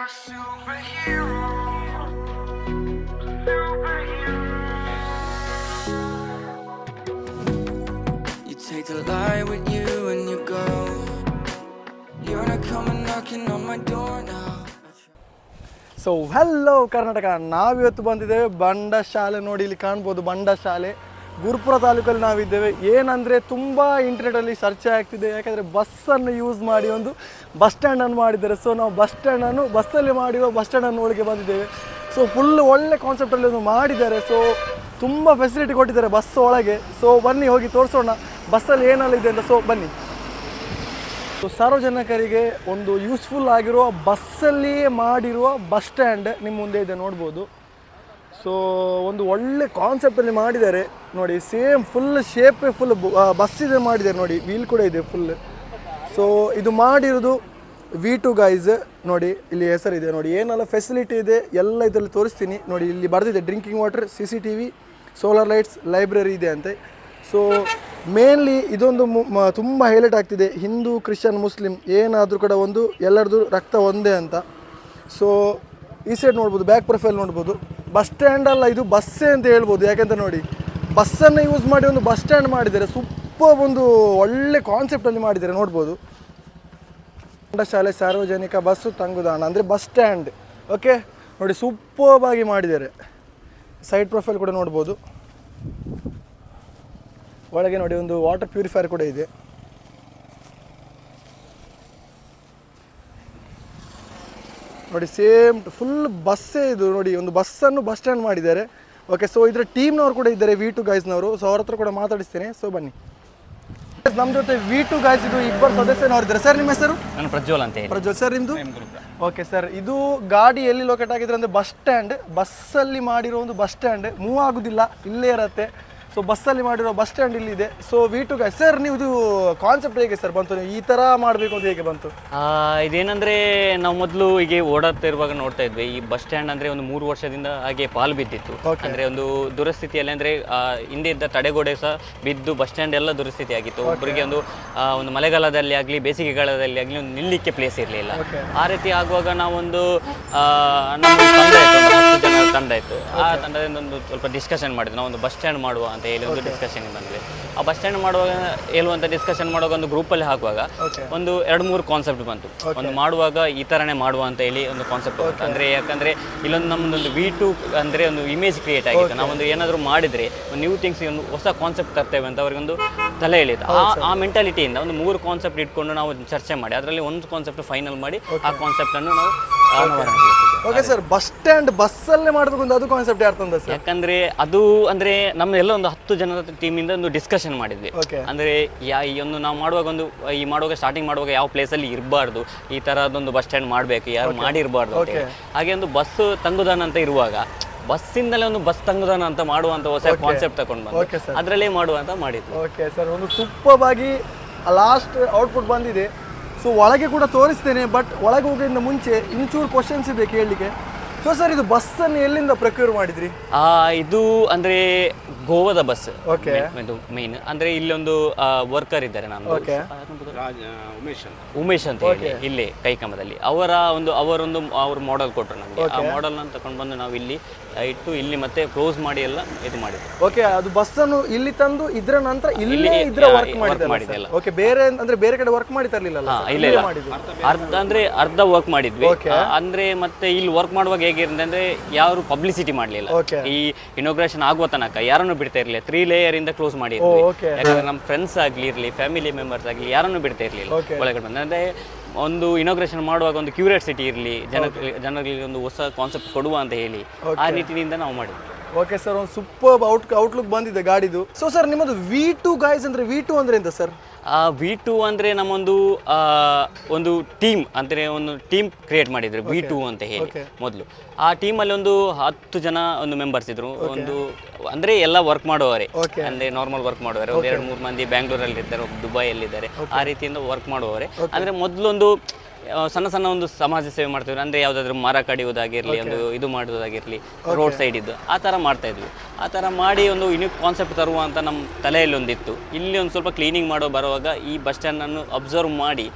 a superhero. Superhero. You take the light with you and you go. You're not coming knocking on my door now. So hello Karnataka, ನಾವಿವತ್ತು ಬಂದಿದ್ದೇವೆ ಬಂಡ ಶಾಲೆ. ನೋಡಿ ಇಲ್ಲಿ ಕಾಣ್ಬೋದು ಬಂಡ ಶಾಲೆ, ಗುರುಪುರ ತಾಲೂಕಲ್ಲಿ ನಾವಿದ್ದೇವೆ. ಏನಂದರೆ ತುಂಬ ಇಂಟರ್ನೆಟಲ್ಲಿ ಸರ್ಚ್ ಆಗ್ತಿದೆ, ಯಾಕಂದರೆ ಬಸ್ಸನ್ನು ಯೂಸ್ ಮಾಡಿ ಒಂದು ಬಸ್ ಸ್ಟ್ಯಾಂಡನ್ನು ಮಾಡಿದ್ದಾರೆ. ಸೊ ನಾವು ಬಸ್ಸಲ್ಲಿ ಮಾಡಿರೋ ಬಸ್ ಸ್ಟ್ಯಾಂಡನ್ನು ಒಳಗೆ ಬಂದಿದ್ದೇವೆ. ಸೊ ಫುಲ್ ಒಳ್ಳೆ ಕಾನ್ಸೆಪ್ಟಲ್ಲಿ ಒಂದು ಮಾಡಿದ್ದಾರೆ. ಸೊ ತುಂಬ ಫೆಸಿಲಿಟಿ ಕೊಟ್ಟಿದ್ದಾರೆ ಬಸ್ ಒಳಗೆ. ಸೊ ಬನ್ನಿ ಹೋಗಿ ತೋರಿಸೋಣ ಬಸ್ಸಲ್ಲಿ ಏನೆಲ್ಲ ಇದೆ ಅಂತ. ಸೊ ಬನ್ನಿ. ಸೊ ಸಾರ್ವಜನಿಕರಿಗೆ ಒಂದು ಯೂಸ್ಫುಲ್ ಆಗಿರುವ ಬಸ್ಸಲ್ಲಿಯೇ ಮಾಡಿರುವ ಬಸ್ ಸ್ಟ್ಯಾಂಡ್ ನಿಮ್ಮ ಮುಂದೆ ಇದೆ, ನೋಡ್ಬೋದು. ಸೊ ಒಂದು ಒಳ್ಳೆ ಕಾನ್ಸೆಪ್ಟಲ್ಲಿ ಮಾಡಿದ್ದಾರೆ ನೋಡಿ. ಸೇಮ್ ಫುಲ್ ಶೇಪೇ ಫುಲ್ ಬಸ್ ಇದೆ ಮಾಡಿದ್ದಾರೆ ನೋಡಿ. ವೀಲ್ ಕೂಡ ಇದೆ ಫುಲ್. ಸೊ ಇದು ಮಾಡಿರೋದು V2 ಗೈಸ್. ನೋಡಿ ಇಲ್ಲಿ ಹೆಸರಿದೆ ನೋಡಿ, ಏನೆಲ್ಲ ಫೆಸಿಲಿಟಿ ಇದೆ ಎಲ್ಲ ಇದರಲ್ಲಿ ತೋರಿಸ್ತೀನಿ ನೋಡಿ. ಇಲ್ಲಿ ಬರೆದಿದೆ drinking water, CCTV, solar lights, library ಇದೆ ಅಂತೆ. ಸೊ ಮೇನ್ಲಿ ಇದೊಂದು ತುಂಬ ಹೈಲೈಟ್ ಆಗ್ತಿದೆ, ಹಿಂದೂ ಕ್ರಿಶ್ಚಿಯನ್ ಮುಸ್ಲಿಂ ಏನಾದರೂ ಕೂಡ ಒಂದು ಎಲ್ಲರದ್ದು ರಕ್ತ ಒಂದೇ ಅಂತ. ಸೊ ಈ ಸೈಡ್ ನೋಡ್ಬೋದು, ಬ್ಯಾಕ್ ಪ್ರೊಫೈಲ್ ನೋಡ್ಬೋದು. ಬಸ್ ಸ್ಟ್ಯಾಂಡ್ ಅಲ್ಲ, ಇದು ಬಸ್ಸೇ ಅಂತ ಹೇಳ್ಬೋದು. ಯಾಕೆಂತ ನೋಡಿ ಬಸ್ಸನ್ನು ಯೂಸ್ ಮಾಡಿ ಒಂದು ಬಸ್ ಸ್ಟ್ಯಾಂಡ್ ಮಾಡಿದ್ದಾರೆ. ಸೂಪರ್ ಒಂದು ಒಳ್ಳೆ ಕಾನ್ಸೆಪ್ಟಲ್ಲಿ ಮಾಡಿದ್ದಾರೆ, ನೋಡ್ಬೋದು. ಬಂಡ ಶಾಲೆ ಸಾರ್ವಜನಿಕ ಬಸ್ಸು ತಂಗುದಾಣ ಅಂದರೆ ಬಸ್ ಸ್ಟ್ಯಾಂಡ್. ಓಕೆ ನೋಡಿ, ಸೂಪರ್ ಆಗಿ ಮಾಡಿದ್ದಾರೆ. ಸೈಡ್ ಪ್ರೊಫೈಲ್ ಕೂಡ ನೋಡ್ಬೋದು. ಒಳಗೆ ನೋಡಿ ಒಂದು ವಾಟರ್ ಪ್ಯೂರಿಫೈಯರ್ ಕೂಡ ಇದೆ. ನೋಡಿ ಸೇಮ್ ಫುಲ್ ಬಸ್ಸೇ ಇದು ನೋಡಿ. ಒಂದು ಬಸ್ಸನ್ನು ಬಸ್ ಸ್ಟ್ಯಾಂಡ್ ಮಾಡಿದ್ದಾರೆ. ಓಕೆ, ಸೊ ಇದರ ಟೀಮ್ನವರು ಕೂಡ ಇದ್ದಾರೆ, V2 ಗೈಸ್ನವರು. ಸೊ ಅವ್ರ ಹತ್ರ ಕೂಡ ಮಾತಾಡಿಸ್ತೇನೆ. ಸೊ ಬನ್ನಿ. ನಮ್ಮ ಜೊತೆ V2 ಗೈಸ್ ಇದು ಇಬ್ಬರು ಸದಸ್ಯನವರು ಇದ್ದಾರೆ. ಸರ್ ನಿಮ್ಮ ಹೆಸರು? ನಾನು ಪ್ರಜ್ವಲ್ ಅಂತ ಹೇಳಿ. ಪ್ರಜ್ವಲ್ ಸರ್, ನಿಮ್ಮದು? ಓಕೆ ಸರ್, ಇದು ಗಾಡಿ ಎಲ್ಲಿ ಲೊಕೇಟ್ ಆಗಿದ್ರೆ ಅಂದರೆ ಬಸ್ ಸ್ಟ್ಯಾಂಡ್. ಬಸ್ಸಲ್ಲಿ ಮಾಡಿರೋ ಒಂದು ಬಸ್ ಸ್ಟ್ಯಾಂಡ್, ಮೂವ್ ಆಗೋದಿಲ್ಲ, ಇಲ್ಲೇ ಇರುತ್ತೆ. ಸೊ ಬಸ್ಸಲ್ಲಿ ಮಾಡಿರೋ ಬಸ್ ಸ್ಟ್ಯಾಂಡ್ ಇಲ್ಲಿದೆ. ಸೊ V2 ಗೈಸ್ ಸರ್, ನೀವು ಇದು ಕಾನ್ಸೆಪ್ಟ್ ಹೇಗೆ ಸರ್ ಬಂತು, ನೀವು ಈ ಥರ ಮಾಡಬೇಕು ಅಂತ ಹೇಗೆ ಬಂತು? ಇದೇನಂದರೆ ನಾವು ಮೊದಲು ಹೀಗೆ ಓಡಾಡ್ತಿರುವಾಗ ನೋಡ್ತಾ ಇದ್ವಿ, ಈ ಬಸ್ ಸ್ಟ್ಯಾಂಡ್ ಅಂದರೆ ಒಂದು 3 ವರ್ಷದಿಂದ ಹಾಗೆ ಪಾಲು ಬಿದ್ದಿತ್ತು. ಅಂದರೆ ಒಂದು ದುರಸ್ಥಿತಿಯಲ್ಲಿ, ಅಂದರೆ ಹಿಂದೆ ಇದ್ದ ತಡೆಗೋಡೆ ಸಹ ಬಿದ್ದು ಬಸ್ ಸ್ಟ್ಯಾಂಡ್ ಎಲ್ಲ ದುರಸ್ಥಿತಿ ಆಗಿತ್ತು. ಒಬ್ಬರಿಗೆ ಒಂದು ಮಳೆಗಾಲದಲ್ಲಿ ಆಗಲಿ ಬೇಸಿಗೆಗಾಲದಲ್ಲಿ ಆಗಲಿ ಒಂದು ನಿಲ್ಲಕ್ಕೆ ಪ್ಲೇಸ್ ಇರಲಿಲ್ಲ. ಆ ರೀತಿ ಆಗುವಾಗ ನಾವೊಂದು ನಮ್ಮ ತಂಡ ಇತ್ತು. ಆ ತಂಡದಿಂದ ಒಂದು ಸ್ವಲ್ಪ ಡಿಸ್ಕಷನ್ ಮಾಡಿದ್ವಿ, ನಾವು ಒಂದು ಬಸ್ ಸ್ಟ್ಯಾಂಡ್ ಮಾಡುವ ಅಂತ ಹೇಳಿ ಒಂದು ಡಿಸ್ಕಷನ್ ಬಂದ್ವಿ. ಆ ಬಸ್ ಸ್ಟ್ಯಾಂಡ್ ಮಾಡುವಾಗ ಹೇಳುವಂಥ ಡಿಸ್ಕಷನ್ ಮಾಡುವಾಗ ಒಂದು ಗ್ರೂಪಲ್ಲಿ ಹಾಕುವಾಗ ಒಂದು 2-3 ಕಾನ್ಸೆಪ್ಟ್ ಬಂತು. ಒಂದು ಮಾಡುವಾಗ ಈ ಥರನೇ ಮಾಡುವ ಅಂತ ಹೇಳಿ ಒಂದು ಕಾನ್ಸೆಪ್ಟ್ ಬಂತು. ಅಂದರೆ ಯಾಕಂದರೆ ಇಲ್ಲೊಂದು ನಮ್ಮದೊಂದು V2 ಅಂದರೆ ಒಂದು ಇಮೇಜ್ ಕ್ರಿಯೇಟ್ ಆಗಿತ್ತು. ನಾವೊಂದು ಏನಾದರೂ ಮಾಡಿದರೆ ಒಂದು ನ್ಯೂ ಥಿಂಗ್ಸ್, ಒಂದು ಹೊಸ ಕಾನ್ಸೆಪ್ಟ್ ತರ್ತೇವೆ ಅಂತ ಅವ್ರಿಗೊಂದು ತಲೆ ಹೇಳಿತ್ತು. ಆ ಮೆಂಟಾಲಿಟಿಯಿಂದ ಒಂದು 3 ಕಾನ್ಸೆಪ್ಟ್ ಇಟ್ಕೊಂಡು ನಾವು ಚರ್ಚೆ ಮಾಡಿ ಅದರಲ್ಲಿ ಒಂದು ಕಾನ್ಸೆಪ್ಟ್ ಫೈನಲ್ ಮಾಡಿ ಆ ಕಾನ್ಸೆಪ್ಟನ್ನು ನಾವು ಓಕೆ ಸರ್, ಬಸ್ ಸ್ಟ್ಯಾಂಡ್ ಬಸ್ಸಲ್ಲೇ ಮಾಡಬೇಕು ಅಂತ ಅದು ಕಾನ್ಸೆಪ್ಟ್ ಯಾರು ತಂದ ಸರ್? ಯಾಕಂದ್ರೆ ಅದು ಅಂದ್ರೆ ನಮ್ಮೆಲ್ಲ ಒಂದು 10 ಜನರ ಟೀಮಿಂದ ಒಂದು ಡಿಸ್ಕಷನ್ ಮಾಡಿದ್ವಿ. ಅಂದ್ರೆ ಈ ಒಂದು ನಾವು ಮಾಡುವಾಗ ಸ್ಟಾರ್ಟಿಂಗ್ ಮಾಡುವಾಗ ಯಾವ ಪ್ಲೇಸ್ ಅಲ್ಲಿ ಇರಬಾರ್ದು, ಈ ತರದೊಂದು ಬಸ್ ಸ್ಟ್ಯಾಂಡ್ ಮಾಡಬೇಕು, ಯಾರು ಮಾಡಿರಬಾರ್ದು. ಹಾಗೆ ಒಂದು ಬಸ್ ತಂಗುದಾನ ಅಂತ ಇರುವಾಗ ಬಸ್ಸಿಂದಲೇ ಒಂದು ಬಸ್ ತಂಗುದಾನ ಅಂತ ಮಾಡುವಂತ ಹೊಸ ಕಾನ್ಸೆಪ್ಟ್ ತಗೊಂಡು ಬಂದು ಅದರಲ್ಲೇ ಮಾಡುವಂತ ಮಾಡಿದ್ವಿ. ಓಕೆ ಸರ್, ಒಂದು ಸೂಪರ್ ಆಗಿ ಲಾಸ್ಟ್ ಔಟ್ಪುಟ್ ಬಂದಿದೆ. ಸೊ ಒಳಗೆ ಕೂಡ ತೋರಿಸ್ತೇನೆ, ಬಟ್ ಒಳಗೆ ಹೋಗೋದ್ರಿಂದ ಮುಂಚೆ ಇಂಚೂರು ಕ್ವಶನ್ಸ್ ಇದೆ ಕೇಳಲಿಕ್ಕೆ. ಸೊ ಸರ್, ಇದು ಬಸ್ಸನ್ನು ಎಲ್ಲಿಂದ ಪ್ರೊಕ್ಯೂರ್ ಮಾಡಿದ್ರಿ? ಇದು ಅಂದ್ರೆ ಗೋವಾದ ಬಸ್. ಓಕೆ, ಇದು ಮೇನ್ ಅಂದ್ರೆ ಇಲ್ಲೊಂದು ವರ್ಕರ್ ಇದ್ದಾರೆ, ನಾನು ಉಮೇಶ್ ಅಂತ ಹೇಳಿ ಇಲ್ಲಿ ಕೈಕಮದಲ್ಲಿ. ಅವರು ಮಾಡೆಲ್ ಕೊಟ್ಟರು ನಮಗೆ. ಆ ಮಾಡೆಲ್ ಅನ್ನು ತಗೊಂಡು ಬಂದು ನಾವು ಇಲ್ಲಿ ಇಟ್ಟು ಇಲ್ಲಿ ಮತ್ತೆ ಕ್ಲೋಸ್ ಮಾಡಿ ಎಲ್ಲ ಇದು ಮಾಡಿದ್ವಿ. ಓಕೆ, ಅದು ಬಸ್ಸನ್ನು ಇಲ್ಲಿ ತಂದು ಇದ್ರ ನಂತರ ಇಲ್ಲೇ ಇದ್ರ ವರ್ಕ್ ಮಾಡಿದ್ದೆ. ಓಕೆ, ಬೇರೆ ಕಡೆ ವರ್ಕ್ ಮಾಡಿ ತರಲಿಲ್ಲ? ಅರ್ಧ ವರ್ಕ್ ಮಾಡಿದ್ವಿ. ಅಂದ್ರೆ ಮತ್ತೆ ಇಲ್ಲಿ ವರ್ಕ್ ಮಾಡುವಾಗ ಹೇಗಿರುತ್ತೆ ಅಂದ್ರೆ ಯಾರು ಪಬ್ಲಿಸಿಟಿ ಮಾಡ್ಲಿಲ್ಲ. ಈ ಇನಾಗ್ರೇಷನ್ ಆಗುವ ತನಕ ಯಾರನ್ನು ಬಿಡ್ತಾ ಇರ್ಲಿಲ್ಲ. 3 ಲೇಯರ್ ಇಂದ ಕ್ಲೋಸ್ ಮಾಡಿದ್ವಿ. ಯಾಕಂದ್ರೆ ನಮ್ಮ ಫ್ರೆಂಡ್ಸ್ ಆಗ್ಲಿ ಇರ್ಲಿ, ಫ್ಯಾಮಿಲಿ ಮೆಂಬರ್ಸ್ ಆಗ್ಲಿ, ಯಾರನ್ನು ಬಿಡ್ತಾ ಇರ್ಲಿಲ್ಲ ಒಳಗಡೆ ಬಂದ. ಅಂದ್ರೆ ಒಂದು ಇನಾಗ್ರೇಷನ್ ಮಾಡುವಾಗ ಒಂದು ಕ್ಯೂರಿಯಾಸಿಟಿ ಇರಲಿ, ಜನರಿಗೆ ಒಂದು ಹೊಸ ಕಾನ್ಸೆಪ್ಟ್ ಕೊಡುವ ಅಂತ ಹೇಳಿ ಆ ನಿಟ್ಟಿನಿಂದ ನಾವು ಮಾಡಿದ್ವಿ. ಓಕೆ ಸರ್, ಒಂದು ಸೂಪರ್ ಔಟ್ಲುಕ್ ಬಂದಿದೆ ಗಾಡಿದು. ಸೊ ಸರ್, ನಿಮ್ಮದು V2 ಗೈಸ್ ಅಂದ್ರೆ V2 ಅಂದ್ರೆ ಎಂತ ಸರ್? V2 ಅಂದರೆ ನಮ್ಮೊಂದು ಒಂದು ಟೀಮ್ ಅಂದರೆ ಒಂದು ಟೀಮ್ ಕ್ರಿಯೇಟ್ ಮಾಡಿದ್ರು V2 ಅಂತ ಹೇಳಿ. ಮೊದಲು ಆ ಟೀಮಲ್ಲಿ ಒಂದು 10 ಜನ ಒಂದು ಮೆಂಬರ್ಸ್ ಇದ್ರು. ಒಂದು ಅಂದರೆ ಎಲ್ಲ ವರ್ಕ್ ಮಾಡುವವರೇ, ಅಂದರೆ ನಾರ್ಮಲ್ ವರ್ಕ್ ಮಾಡುವವರೆ. ಒಂದು 2-3 ಮಂದಿ ಬ್ಯಾಂಗ್ಳೂರಲ್ಲಿ ಇದ್ದಾರೆ, ದುಬೈಯಲ್ಲಿ ಇದ್ದಾರೆ. ಆ ರೀತಿಯಿಂದ ವರ್ಕ್ ಮಾಡುವವರೇ. ಅಂದರೆ ಮೊದಲೊಂದು ಸಣ್ಣ ಸಣ್ಣ ಒಂದು ಸಮಾಜ ಸೇವೆ ಮಾಡ್ತಿದ್ವಿ. ಅಂದರೆ ಯಾವುದಾದ್ರೂ ಮರ ಕಡಿಯೋದಾಗಿರಲಿ, ಒಂದು ಇದು ಮಾಡೋದಾಗಿರಲಿ, ರೋಡ್ ಸೈಡ್ ಇದ್ದು ಆ ಥರ ಮಾಡ್ತಾ ಇದ್ವಿ. ಆ ಥರ ಮಾಡಿ ಒಂದು ಯುನಿಕ್ ಕಾನ್ಸೆಪ್ಟ್ ತರುವ ಅಂತ ನಮ್ಮ ತಲೆಯಲ್ಲಿ ಒಂದಿತ್ತು. ಇಲ್ಲಿ ಒಂದು ಸ್ವಲ್ಪ ಕ್ಲೀನಿಂಗ್ ಮಾಡೋ ಬರುವಾಗ ಈ ಬಸ್ ಸ್ಟ್ಯಾಂಡನ್ನು ಅಬ್ಸರ್ವ್ ಮಾಡಿ,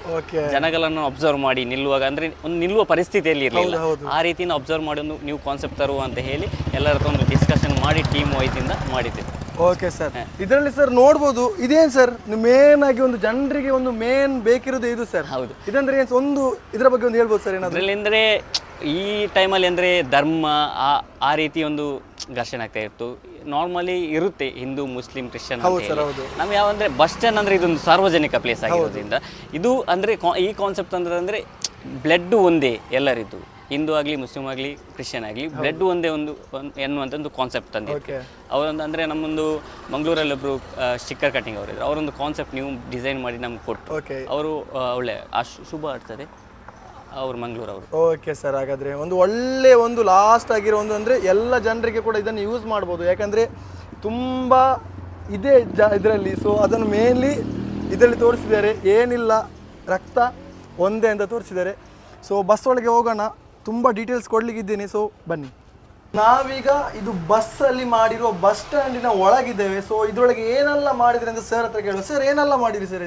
ಜನಗಳನ್ನು ಅಬ್ಸರ್ವ್ ಮಾಡಿ ನಿಲ್ಲುವಾಗ, ಅಂದರೆ ಒಂದು ನಿಲ್ಲುವ ಪರಿಸ್ಥಿತಿಯಲ್ಲಿ ಇರಲಿಲ್ಲ, ಆ ರೀತಿಯಿಂದ ಅಬ್ಸರ್ವ್ ಮಾಡಿ ಒಂದು ನ್ಯೂ ಕಾನ್ಸೆಪ್ಟ್ ತರುವ ಅಂತ ಹೇಳಿ ಎಲ್ಲರ ಹತ್ರ ಒಂದು ಡಿಸ್ಕಷನ್ ಮಾಡಿ ಟೀಮ್ ವೈಸಿಂದ ಮಾಡಿದ್ದೇವೆ. ಓಕೆ ಸರ್, ಇದರಲ್ಲಿ ಸರ್ ನೋಡ್ಬೋದು ಇದೇನು ಸರ್ ಮೇನ್ ಆಗಿ ಒಂದು ಜನರಿಗೆ ಒಂದು ಮೇನ್ ಬೇಕಿರೋದು ಇದು ಸರ್. ಹೌದು, ಇದಂದ್ರೆ ಏನು ಒಂದು ಇದರ ಬಗ್ಗೆ ಒಂದು ಹೇಳ್ಬೋದು ಸರ್ ಏನಾದ್ರು? ಅದರಲ್ಲಿ ಅಂದರೆ ಈ ಟೈಮಲ್ಲಿ ಅಂದರೆ ಧರ್ಮ ಆ ರೀತಿ ಒಂದು ಘರ್ಷಣೆ ಆಗ್ತಾ ಇತ್ತು. ನಾರ್ಮಲಿ ಇರುತ್ತೆ ಹಿಂದೂ ಮುಸ್ಲಿಂ ಕ್ರಿಶ್ಚಿಯನ್ ನಾವು ಯಾವಂದರೆ ಬಸ್ ಸ್ಟ್ಯಾಂಡ್ ಅಂದರೆ ಇದೊಂದು ಸಾರ್ವಜನಿಕ ಪ್ಲೇಸ್ ಆಗಿರೋದ್ರಿಂದ ಇದು ಅಂದರೆ ಈ ಕಾನ್ಸೆಪ್ಟ್ ಅಂದರೆ ಬ್ಲಡ್ ಒಂದೇ ಎಲ್ಲರಿದ್ದು, ಹಿಂದೂ ಆಗಲಿ ಮುಸ್ಲಿಂ ಆಗಲಿ ಕ್ರಿಶ್ಚಿಯನ್ ಆಗಲಿ ಬ್ಲಡ್ ಒಂದೇ ಒಂದು ಎನ್ನುವಂಥ ಒಂದು ಕಾನ್ಸೆಪ್ಟ್ ತಂದಿತ್ತು. ಅವರೊಂದು ಅಂದರೆ ನಮ್ಮೊಂದು ಮಂಗಳೂರಲ್ಲಿ ಒಬ್ಬರು ಸ್ಟಿಕ್ಕರ್ ಕಟಿಂಗ್ ಅವರಿದ್ರು, ಅವರೊಂದು ಕಾನ್ಸೆಪ್ಟ್ ನೀವು ಡಿಸೈನ್ ಮಾಡಿ ನಮ್ಗೆ ಕೊಟ್ಟು, ಅವರು ಒಳ್ಳೆ ಶುಭ ಆಡ್ತಾರೆ ಅವರು ಮಂಗಳೂರು ಅವರು. ಓಕೆ ಸರ್, ಹಾಗಾದರೆ ಒಂದು ಒಳ್ಳೆ ಒಂದು ಲಾಸ್ಟ್ ಆಗಿರೋ ಒಂದು ಅಂದರೆ ಎಲ್ಲ ಜನರಿಗೆ ಕೂಡ ಇದನ್ನು ಯೂಸ್ ಮಾಡ್ಬೋದು, ಯಾಕಂದರೆ ತುಂಬ ಇದೆ ಇದರಲ್ಲಿ. ಸೊ ಅದನ್ನು ಮೇನ್ಲಿ ಇದರಲ್ಲಿ ತೋರಿಸಿದ್ದಾರೆ, ಏನಿಲ್ಲ ರಕ್ತ ಒಂದೇ ಅಂತ ತೋರಿಸಿದ್ದಾರೆ. ಸೊ ಬಸ್ ಒಳಗೆ ಹೋಗೋಣ, ತುಂಬ ಡೀಟೇಲ್ಸ್ ಕೊಡ್ಲಿಕ್ಕಿದ್ದೀನಿ. ಸೊ ಬನ್ನಿ, ನಾವೀಗ ಇದು ಬಸ್ಸಲ್ಲಿ ಮಾಡಿರೋ ಬಸ್ ಸ್ಟ್ಯಾಂಡಿನ ಒಳಗಿದ್ದೇವೆ. ಸೊ ಇದರೊಳಗೆ ಏನೆಲ್ಲ ಮಾಡಿದ್ರೆ ಅಂತ ಸರ್ ಹತ್ರ ಕೇಳುವ. ಸರ್ ಏನೆಲ್ಲ ಮಾಡಿರಿ ಸರ್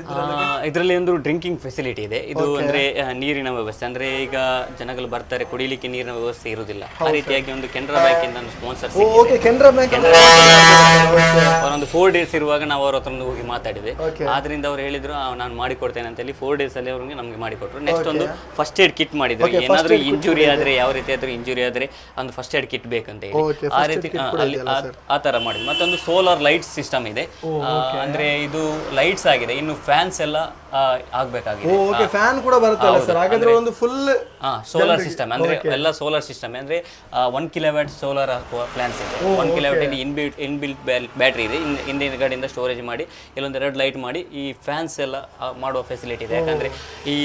ಇದರಲ್ಲಿ? ಒಂದು ಡ್ರಿಂಕಿಂಗ್ ಫೆಸಿಲಿಟಿ ಇದೆ. ಇದು ಅಂದ್ರೆ ನೀರಿನ ವ್ಯವಸ್ಥೆ, ಅಂದ್ರೆ ಈಗ ಜನಗಳು ಬರ್ತಾರೆ ಕುಡಿಲಿಕ್ಕೆ ನೀರಿನ ವ್ಯವಸ್ಥೆ ಇರುವುದಿಲ್ಲ, ಆ ರೀತಿಯಾಗಿ ಒಂದು ಕೆನರಾ ಬ್ಯಾಂಕ್ ಇಂದ ಸ್ಪಾನ್ಸರ್ ಅವರೊಂದು 4 days ಇರುವಾಗ ನಾವು ಅವ್ರ ಹತ್ರ ಹೋಗಿ ಮಾತಾಡಿದೆ. ಆದ್ರಿಂದ ಅವ್ರು ಹೇಳಿದ್ರು ನಾನು ಮಾಡಿಕೊಡ್ತೇನೆ ಅಂತ ಹೇಳಿ 4 days ಅಲ್ಲಿ ಅವ್ರಿಗೆ ನಮ್ಗೆ ಮಾಡಿಕೊಟ್ರು. ನೆಕ್ಸ್ಟ್ ಒಂದು ಫಸ್ಟ್ ಏಡ್ ಕಿಟ್ ಮಾಡಿದ್ರು, ಏನಾದ್ರೂ ಇಂಜುರಿ ಆದ್ರೆ, ಯಾವ ರೀತಿ ಆದ್ರೂ ಇಂಜುರಿ ಆದ್ರೆ ಒಂದು ಫಸ್ಟ್ ಏಡ್ ಕಿಟ್ ಬೇಕಂತ ಹೇಳಿ ಆ ರೀತಿ ಆ ತರ ಮಾಡಿದ್ವಿ. ಮತ್ತೊಂದು ಸೋಲಾರ್ ಲೈಟ್ ಸಿಸ್ಟಮ್ ಇದೆ, ಅಂದ್ರೆ ಇದು ಲೈಟ್ಸ್ ಆಗಿದೆ, ಇನ್ನು ಫ್ಯಾನ್ಸ್ ಎಲ್ಲ ಆಗ್ಬೇಕಾಗಿದೆ. ಫ್ಯಾನ್ ಕೂಡ ಬರುತ್ತಲ್ಲ ಸರ್? ಹಾಗಾದ್ರೆ ಒಂದು ಫುಲ್ ಸೋಲಾರ್ ಸಿಸ್ಟಮ್, ಅಂದ್ರೆ ಎಲ್ಲ ಸೋಲಾರ್ ಸಿಸ್ಟಮ್, ಅಂದ್ರೆ 1 kilowatt ಸೋಲಾರ್ ಹಾಕುವ ಪ್ಲಾನ್ಸ್ ಇದೆ. 1 kilowatt ಅಲ್ಲಿ ಇನ್ಬಿಲ್ಟ್ ಬ್ಯಾಟ್ರಿ ಇದೆ, ಹಿಂದಿನಗಡೆಯಿಂದ ಸ್ಟೋರೇಜ್ ಮಾಡಿ ಇಲ್ಲೊಂದು 2 ಲೈಟ್ ಮಾಡಿ ಈ ಫ್ಯಾನ್ಸ್ ಎಲ್ಲ ಮಾಡುವ ಫೆಸಿಲಿಟಿ ಇದೆ. ಯಾಕಂದ್ರೆ ಈ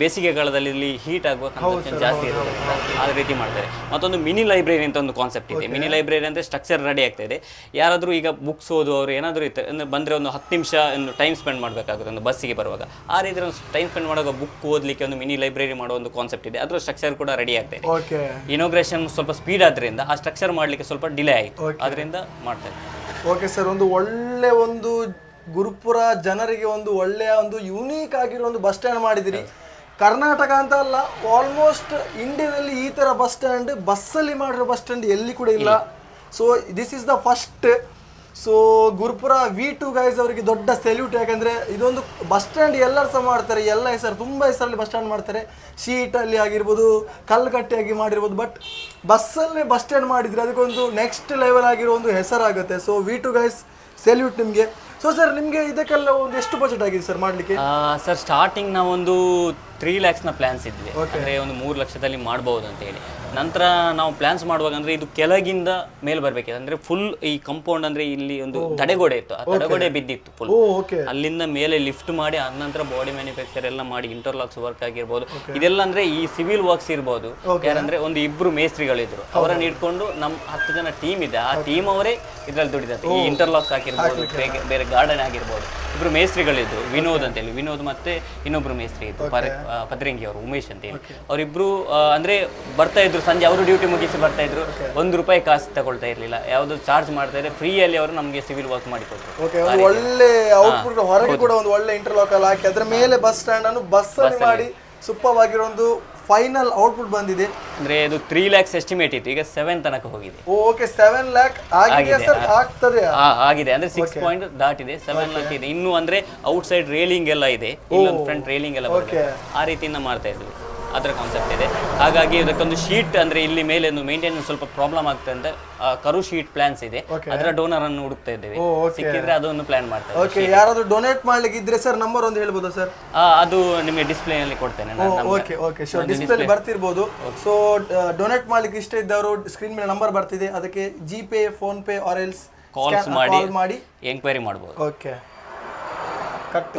ಬೇಸಿಗೆ ಕಾಲದಲ್ಲಿ ಇಲ್ಲಿ ಹೀಟ್ ಆಗುವ ಕನ್ಸಂಪ್ಷನ್ ಜಾಸ್ತಿ ಇರೋದ್ರಿಂದ ಆ ರೀತಿ ಮಾಡ್ತಾರೆ. ಮತ್ತೊಂದು ಮಿನಿ ಲೈಬ್ರರಿ ಅಂತ ಒಂದು ಕಾನ್ಸೆಪ್ಟ್ ಇದೆ. ಮಿನಿ ಲೈಬ್ರರಿ ಅಂದ್ರೆ ಸ್ಟ್ರಕ್ಚರ್ ರೆಡಿ ಆಗ್ತಾ ಇದೆ. ಯಾರಾದ್ರೂ ಈಗ ಬುಕ್ಸ್ ಓದುವವರು ಏನಾದರೂ ಇತ್ತು ಬಂದ್ರೆ ಒಂದು 10 ನಿಮಿಷ ಒಂದು ಟೈಮ್ ಸ್ಪೆಂಡ್ ಮಾಡಬೇಕಾಗುತ್ತೆ ಒಂದು ಬಸ್ಸಿಗೆ ಬರುವಾಗ. ಆ ರೀತಿ ಒಂದು ಟೈಮ್ ಸ್ಪೆಂಡ್ ಮಾಡುವಾಗ ಬುಕ್ ಓದಲಿಕ್ಕೆ ಒಂದು ಮಿನಿ ಲೈಬ್ರರಿ ಮಾಡೋ ಒಂದು ಕಾನ್ಸೆಪ್ಟ್ ಇದೆ. ಅದರ ಸ್ಟ್ರಕ್ಚರ್ ಕೂಡ ರೆಡಿ ಆಗ್ತಾ ಇದೆ. ಇನೋಗ್ರೇಷನ್ ಸ್ವಲ್ಪ ಸ್ಪೀಡ್ ಆದ್ರಿಂದ ಆ ಸ್ಟ್ರಕ್ಚರ್ ಮಾಡಲಿಕ್ಕೆ ಸ್ವಲ್ಪ ಡಿಲೇ ಆಯಿತು, ಅದರಿಂದ ಮಾಡ್ತಾರೆ. ಓಕೆ ಸರ್, ಒಂದು ಒಳ್ಳೆ ಒಂದು ಗುರುಪುರ ಜನರಿಗೆ ಒಂದು ಒಳ್ಳೆಯ ಒಂದು ಯುನೀಕ್ ಆಗಿರೋ ಒಂದು ಬಸ್ ಸ್ಟ್ಯಾಂಡ್ ಮಾಡಿದಿರಿ. ಕರ್ನಾಟಕ ಅಂತ ಅಲ್ಲ, ಆಲ್ಮೋಸ್ಟ್ ಇಂಡಿಯಾದಲ್ಲಿ ಈ ಥರ ಬಸ್ ಸ್ಟ್ಯಾಂಡ್, ಬಸ್ಸಲ್ಲಿ ಮಾಡಿರೋ ಬಸ್ ಸ್ಟ್ಯಾಂಡ್ ಎಲ್ಲಿ ಕೂಡ ಇಲ್ಲ. So this is the first. So Gurupura V2 guys ಅವರಿಗೆ ದೊಡ್ಡ ಸೆಲ್ಯೂಟ್. ಯಾಕಂದರೆ ಇದೊಂದು ಬಸ್ ಸ್ಟ್ಯಾಂಡ್ ಎಲ್ಲರೂ ಸಹ ಮಾಡ್ತಾರೆ, ಎಲ್ಲ ಹೆಸರು ತುಂಬ ಹೆಸರಲ್ಲಿ ಬಸ್ ಸ್ಟ್ಯಾಂಡ್ ಮಾಡ್ತಾರೆ, ಶೀಟಲ್ಲಿ ಆಗಿರ್ಬೋದು, ಕಲ್ಲುಕಟ್ಟೆಯಾಗಿ ಮಾಡಿರ್ಬೋದು. ಬಟ್ ಬಸ್ಸಲ್ಲೇ ಬಸ್ ಸ್ಟ್ಯಾಂಡ್ ಮಾಡಿದರೆ ಅದಕ್ಕೊಂದು ನೆಕ್ಸ್ಟ್ ಲೆವೆಲ್ ಆಗಿರೋ ಒಂದು ಹೆಸರಾಗುತ್ತೆ. ಸೊ V2 ಗೈಸ್ ಸೆಲ್ಯೂಟ್ ನಿಮಗೆ. ಸೊ ಸರ್, ನಿಮಗೆ ಇದಕ್ಕೆಲ್ಲ ಒಂದು ಎಷ್ಟು ಬಜೆಟ್ ಆಗಿದೆ ಸರ್ ಮಾಡಲಿಕ್ಕೆ? ಸರ್ ಸ್ಟಾರ್ಟಿಂಗ್ ನಾವೊಂದು 3 lakhsನ ಪ್ಲಾನ್ಸ್ ಇದ್ವಿ, ಅಂದರೆ ಒಂದು 3 ಲಕ್ಷದಲ್ಲಿ ಮಾಡ್ಬೋದು ಅಂತ ಹೇಳಿ. ನಂತರ ನಾವು ಪ್ಲಾನ್ಸ್ ಮಾಡುವಾಗ ಅಂದರೆ ಇದು ಕೆಳಗಿಂದ ಮೇಲೆ ಬರಬೇಕಿದೆ, ಅಂದರೆ ಫುಲ್ ಈ ಕಂಪೌಂಡ್, ಅಂದರೆ ಇಲ್ಲಿ ಒಂದು ತಡೆಗೋಡೆ ಇತ್ತು, ಆ ತಡೆಗೋಡೆ ಬಿದ್ದಿತ್ತು ಫುಲ್. ಅಲ್ಲಿಂದ ಮೇಲೆ ಲಿಫ್ಟ್ ಮಾಡಿ ಅನಂತರ ಬಾಡಿ ಮ್ಯಾನುಫ್ಯಾಕ್ಚರ್ ಎಲ್ಲ ಮಾಡಿ ಇಂಟರ್ಲಾಕ್ಸ್ ವರ್ಕ್ ಆಗಿರ್ಬೋದು, ಇದೆಲ್ಲ ಅಂದರೆ ಈ ಸಿವಿಲ್ ವರ್ಕ್ಸ್ ಇರ್ಬೋದು. ಯಾರಂದರೆ ಒಂದು 2 ಮೇಸ್ತ್ರಿಗಳಿದ್ರು, ಅವರನ್ನು ಇಟ್ಕೊಂಡು ನಮ್ಮ 10 ಜನ ಟೀಮ್ ಇದೆ, ಆ ಟೀಮ್ ಅವರೇ ಇದರಲ್ಲಿ ದುಡಿದದ್ದು. ಈ ಇಂಟರ್ಲಾಕ್ಸ್ ಹಾಕಿರ್ಬೋದು, ಬೇರೆ ಗಾರ್ಡನ್ ಆಗಿರ್ಬೋದು. 2 ಮೇಸ್ತ್ರಿಗಳಿದ್ರು, ವಿನೋದ್ ಅಂತೇಳಿ, ವಿನೋದ್ ಮತ್ತೆ ಇನ್ನೊಬ್ರು ಮೇಸ್ತ್ರಿ ಇತ್ತು ಪದ್ರಂಗಿ ಅವರು, ಉಮೇಶ್ ಅಂತೇಳಿ. ಅವರಿಬ್ರು ಅಂದ್ರೆ ಬರ್ತಾ ಇದ್ರು ಸಂಜೆ, ಅವರು ಡ್ಯೂಟಿ ಮುಗಿಸಿ ಬರ್ತಾ ಇದ್ರು, ₹1 ಕಾಸು ತಗೊಳ್ತಾ ಇರ್ಲಿಲ್ಲ, ಯಾವ್ದು ಚಾರ್ಜ್ ಮಾಡ್ತಾ ಇದ್ರೆ ಫ್ರೀಯಲ್ಲಿ ಅವರು ನಮಗೆ ಸಿವಿಲ್ ವರ್ಕ್ ಮಾಡಿ ಕೊಟ್ಟರು. ಒಳ್ಳೆ ಔಟ್ಪುಟ್, ಹೊರಗೆ ಕೂಡ ಒಂದು ಒಳ್ಳೆ ಇಂಟರ್ಲಾಕ್ ಅಲ್ಲಿ ಹಾಕಿ ಅದ್ರ ಮೇಲೆ ಬಸ್ ಸ್ಟ್ಯಾಂಡ್ ಅನ್ನು ಬಸ್ ಅಲ್ಲಿ ಮಾಡಿ ಸೂಪರ್ ಆಗಿರೋ ಒಂದು ಫೈನಲ್ ಔಟ್ಪುಟ್ ಬಂದಿದೆ. ಅಂದ್ರೆ ಇದು 3 lakhs ಎಸ್ಟಿಮೇಟ್ ಇತ್ತು, ಈಗ 7 ತನಕ ಹೋಗಿದೆ. ಓಕೆ, 7 lakh ಆಗಿದೆ ಸರ್? ಆಗ್ತದೆ, ಆಗಿದೆ, ಅಂದ್ರೆ 6 ಪಾಯಿಂಟ್ ದಾಟಿದೆ, 7 lakh ಇದೆ. ಇನ್ನು ಅಂದ್ರೆ ಔಟ್ ಸೈಡ್ ರೇಲಿಂಗ್ ಎಲ್ಲ ಇದೆ, ಇಲ್ಲೊಂದು ಫ್ರಂಟ್ ರೇಲಿಂಗ್ ಎಲ್ಲ ಬರುತ್ತೆ, ಆ ರೀತಿಯಿಂದ ಮಾಡ್ತಾ ಇದ್ವಿ. ಅದರ ಕಾನ್ಸೆಪ್ಟ್ ಇದೆ. ಹಾಗಾಗಿ ಇದಕ್ಕೊಂದು ಶೀಟ್, ಅಂದ್ರೆ ಇಲ್ಲಿ ಮೇಲೆ ಒಂದು ಮೇಂಟೆನೆನ್ಸ್ ಸ್ವಲ್ಪ ಪ್ರಾಬ್ಲಮ್ ಆಗ್ತದೆ ಅಂತ ಕರು ಶೀಟ್ ಪ್ಲಾನ್ಸ್ ಇದೆ, ಅದರ ಡೋನರ್ ಅನ್ನು ಹುಡುಕ್ತಾ ಇದ್ದೇವೆ. ಸಿಕ್ಕಿದ್ರೆ ಅದನ್ನು ಪ್ಲಾನ್ ಮಾಡ್ತೇವೆ. ಓಕೆ, ಯಾರಾದ್ರೂ ಡೊನೇಟ್ ಮಾಡ್ಲಿಕ್ಕೆ ಇದ್ರೆ ಸರ್ ನಂಬರ್ ಒಂದು ಹೇಳ್ಬೋದಾ ಸರ್? ಅದು ನಿಮಗೆ ಡಿಸ್ಪ್ಲೇ ಅಲ್ಲಿ ಕೊಡ್ತೇನೆ. ಓಕೆ ಓಕೆ, ಶೋರ್, ಡಿಸ್ಪ್ಲೇ ಬರ್ತಿರ್ಬೋದು. ಸೊ ಡೊನೇಟ್ ಮಾಡ್ಲಿಕ್ಕೆ ಇಷ್ಟ ಇದ್ದವರು ಸ್ಕ್ರೀನ್ ಮೇಲೆ ನಂಬರ್ ಬರ್ತಿದೆ, ಅದಕ್ಕೆ GPay, PhonePe or else call ಮಾಡಿ ಎಂಕ್ವೈರಿ ಮಾಡಬಹುದು. ಓಕೆ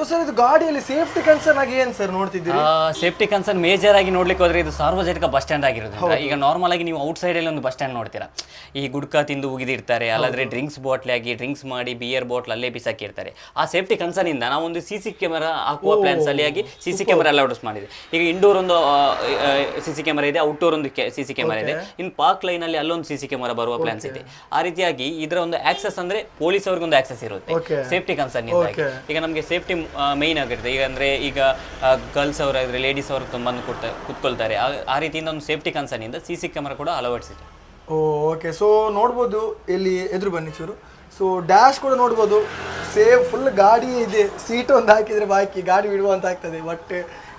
ಸರ್ ಇದು ಗಾಡಿಯಲ್ಲಿ ಸೇಫ್ಟಿ ಕನ್ಸರ್ನ್ ಆಗಿ ಏನು ಸರ್ ನೋಡ್ತಿದ್ದೀರಿ? ಸೇಫ್ಟಿ ಕನ್ಸರ್ನ್ ಮೇಜರ್ ಆಗಿ ನೋಡ್ಲಿಕ್ಕೆ ಹೋದ್ರೆ ಇದು ಸಾರ್ವಜನಿಕ ಬಸ್ ಸ್ಟ್ಯಾಂಡ್ ಆಗಿರೋದ್ರಿಂದ ಈಗ ನಾರ್ಮಲ್ ಆಗಿ ನೀವು ಔಟ್ ಸೈಡ್ ಅಲ್ಲಿ ಒಂದು ಬಸ್ ಸ್ಟ್ಯಾಂಡ್ ನೋಡ್ತೀರಾ, ಈ ಗುಡ್ಕಾ ತಿಂದು ಉಗಿದಿರ್ತಾರೆ, ಅಲ್ಲಾದ್ರೆ ಡ್ರಿಂಕ್ಸ್ ಬಾಟ್ಲಿ ಆಗಿ ಡ್ರಿಂಕ್ಸ್ ಮಾಡಿ ಬಿಯರ್ ಬಾಟ್ಲ್ ಅಲ್ಲೇ ಬಿಸಾಕಿರ್ತಾರೆ. ಆ ಸೇಫ್ಟಿ ಕನ್ಸರ್ನ್ ಇಂದ ನಾವು ಒಂದು CC ಕ್ಯಾಮೆರಾ ಹಾಕುವ ಪ್ಲಾನ್ಸ್ ಅಲ್ಲಿ ಆಗಿ CC ಕ್ಯಾಮೆರಾ ಅಲೌಡ್ಸ್ ಮಾಡಿದೆ. ಈಗ ಇಂಡೋರ್ ಒಂದು CC ಕ್ಯಾಮೆರಾ ಇದೆ, ಔಟ್ಡೋರ್ ಒಂದು CC ಕ್ಯಾಮೆರಾ ಇದೆ, ಇನ್ ಪಾರ್ಕ್ ಲೈನ್ ಅಲ್ಲಿ ಅಲ್ಲೊಂದು CC ಕ್ಯಾಮೆರಾ ಬರುವ ಪ್ಲಾನ್ಸ್ ಇದೆ. ಆ ರೀತಿಯಾಗಿ ಇದರ ಒಂದು ಆಕ್ಸೆಸ್ ಅಂದ್ರೆ ಪೊಲೀಸ್ ಅವ್ರಿಗೆ ಒಂದು ಆಕ್ಸೆಸ್ ಇರುತ್ತೆ ಸೇಫ್ಟಿ ಕನ್ಸರ್ನ್ ಇಂದಾಗಿ. ಈಗ ನಮಗೆ ಸೇಫ್ಟಿ ಮೇನ್ ಆಗಿರುತ್ತೆ. ಈಗ ಅಂದ್ರೆ ಈಗ ಗರ್ಲ್ಸ್ ಅವರ ಇದ್ರೆ ಲೇಡೀಸ್ ಅವರು ಬಂದು ಕುತ್ಕೊಳ್ತಾರೆ, ಆ ರೀತಿಯಿಂದ ಒಂದು ಸೇಫ್ಟಿ ಕನ್ಸರ್ನ್ ಇಂದ CC ಕ್ಯಾಮೆರಾ ಕೂಡ ಅಳವಡಿಸಿದೆ. ಓಕೆ, ಸೊ ನೋಡ್ಬೋದು ಇಲ್ಲಿ ಎದುರು ಬನ್ನಿ ಚೂರು. ಸೊ ಡ್ಯಾಶ್ ಕೂಡ ನೋಡ್ಬೋದು, ಸೇಫ್ ಫುಲ್ ಗಾಡಿ ಇದೆ, ಸೀಟ್ ಒಂದು ಹಾಕಿದರೆ ಬಾಕಿ ಗಾಡಿ ಬಿಡುವ ಅಂತ ಆಗ್ತದೆ. ಬಟ್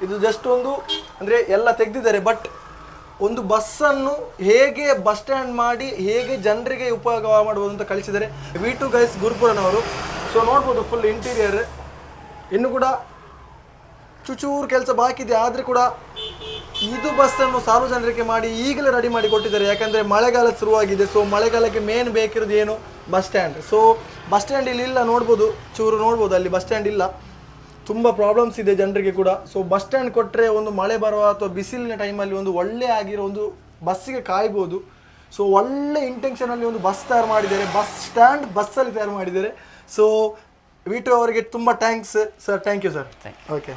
ಇದು ಜಸ್ಟ್ ಒಂದು ಅಂದರೆ ಎಲ್ಲ ತೆಗೆದಿದ್ದಾರೆ, ಬಟ್ ಒಂದು ಬಸ್ಸನ್ನು ಹೇಗೆ ಬಸ್ ಸ್ಟ್ಯಾಂಡ್ ಮಾಡಿ ಹೇಗೆ ಜನರಿಗೆ ಉಪಯೋಗ ಮಾಡ್ಬೋದು ಅಂತ ಕಳಿಸಿದ್ದಾರೆ V2 ಗೈಸ್ ಗುರುಪುರನವರು. ಸೊ ನೋಡ್ಬೋದು ಫುಲ್ ಇಂಟೀರಿಯರ್ ಇನ್ನು ಕೂಡ ಚೂಚೂರು ಕೆಲಸ ಬಾಕಿ ಇದೆ, ಆದರೆ ಕೂಡ ಇದು ಬಸ್ಸನ್ನು ಸಾರ್ವಜನಿಕರಿಗೆ ಮಾಡಿ ಈಗಲೇ ರೆಡಿ ಮಾಡಿ ಕೊಟ್ಟಿದ್ದಾರೆ. ಯಾಕಂದರೆ ಮಳೆಗಾಲ ಶುರುವಾಗಿದೆ. ಸೊ ಮಳೆಗಾಲಕ್ಕೆ ಮೇನ್ ಬೇಕಿರೋದು ಏನು? Bus stand. So bus stand ಇಲ್ಲಿ ಇಲ್ಲ, ನೋಡ್ಬೋದು ಚೂರು ನೋಡ್ಬೋದು ಅಲ್ಲಿ ಬಸ್ ಸ್ಟ್ಯಾಂಡ್ ಇಲ್ಲ, ತುಂಬ ಪ್ರಾಬ್ಲಮ್ಸ್ ಇದೆ ಜನರಿಗೆ ಕೂಡ. ಸೊ ಬಸ್ ಸ್ಟ್ಯಾಂಡ್ ಕೊಟ್ಟರೆ ಒಂದು ಮಳೆ ಬರುವ ಅಥವಾ ಬಿಸಿಲಿನ ಟೈಮಲ್ಲಿ ಒಂದು ಒಳ್ಳೆ ಆಗಿರೋ ಒಂದು ಬಸ್ಸಿಗೆ ಕಾಯ್ಬೋದು. ಸೊ ಒಳ್ಳೆ ಇಂಟೆನ್ಷನಲ್ಲಿ ಒಂದು ಬಸ್ ತಯಾರು ಮಾಡಿದ್ದಾರೆ, ಬಸ್ ಸ್ಟ್ಯಾಂಡ್ ಬಸ್ಸಲ್ಲಿ ತಯಾರು ಮಾಡಿದ್ದಾರೆ. ಸೊ V2 ಅವರಿಗೆ ತುಂಬ thanks sir. Thank you sir. Okay.